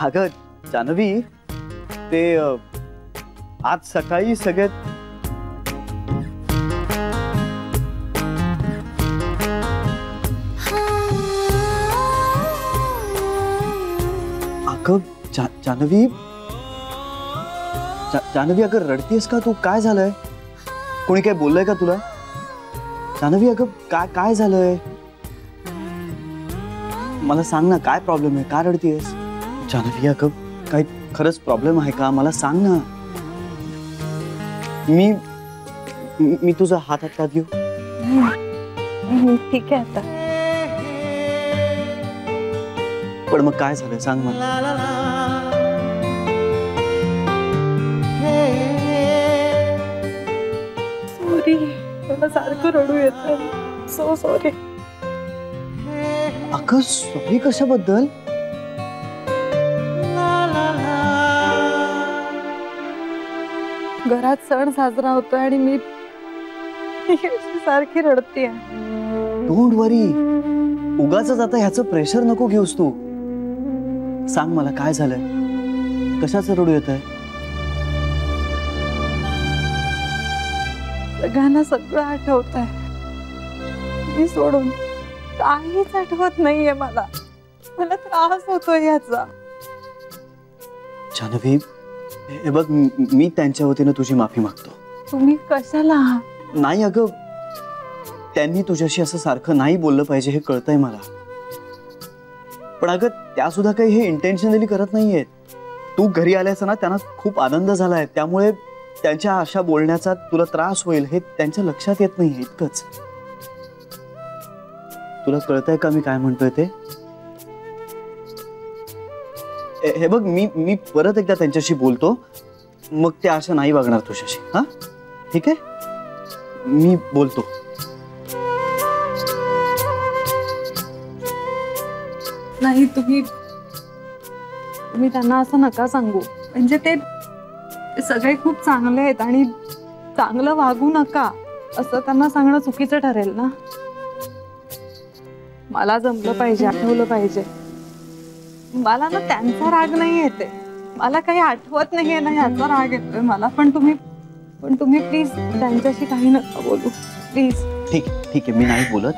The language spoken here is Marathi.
अगं जानवी, ते आज सकाळी सगळ्यात जानवी, जानवी अगं रडतीयस का तू? काय झालंय? कोणी काय बोललंय का तुला? जानवी अगं काय झालंय? मला सांग ना, काय प्रॉब्लेम आहे? का रडतीयस? जानवी अगं काय खरंच प्रॉब्लेम आहे का? मला सांग ना. मी तुझा हातात घेऊ? ठीक आहे आता. पण मग काय झालं सांग मला. सॉरी, मला सारखं रडू येतं. So sorry. अगं सॉरी कशाबद्दल? घरात सण साजरा होतोय आणि मी सारखी रडतीये. डोंट वरी, उगाचच आता ह्याचं प्रेशर नको घेऊस तू. सांग मला काय झालंय? कशाचं रडू येतंय? सगळ्यांना सगळं आठवतंय. मी सोडून काहीच आठवत नाहीये मला. मला त्रास होतोय याचा. जानवी, हे बघ, मी त्यांच्या वतीने तुझी माफी मागतो. तुम्ही कशाला? नाही अगं, त्यांनी तुझ्याशी असं सारखं नाही बोललं पाहिजे हे कळतंय मला. पण अगं त्या सुद्धा काही हे इंटेन्शनली करत नाहीयेत. तू घरी आल्यास ना त्यांना खूप आनंद झालाय, त्यामुळे त्यांच्या अशा बोलण्याचा तुला त्रास होईल हे त्यांच्या लक्षात येत नाही. इतकंच. तुला कळतंय का मी काय म्हणतोय ते? हे बघ, मी परत एकदा त्यांच्याशी बोलतो, मग ते अशा नाही वागणार तुझ्याशी. हा ठीक आहे, मी बोलतो. नाही, तुम्ही त्यांना असं नका सांगू. म्हणजे ते सगळे खूप चांगले आहेत आणि चांगलं वागू नका असं त्यांना सांगणं चुकीचं ठरेल ना. मला जमलं पाहिजे, आठवलं पाहिजे. मला ना त्यांचा राग नाही येते, मला काही आठवत नाहीये ना ह्याचा राग येतोय मला. पण तुम्ही प्लीज त्यांच्याशी काही नका बोलू प्लीज. ठीक आहे, मी नाही बोलत.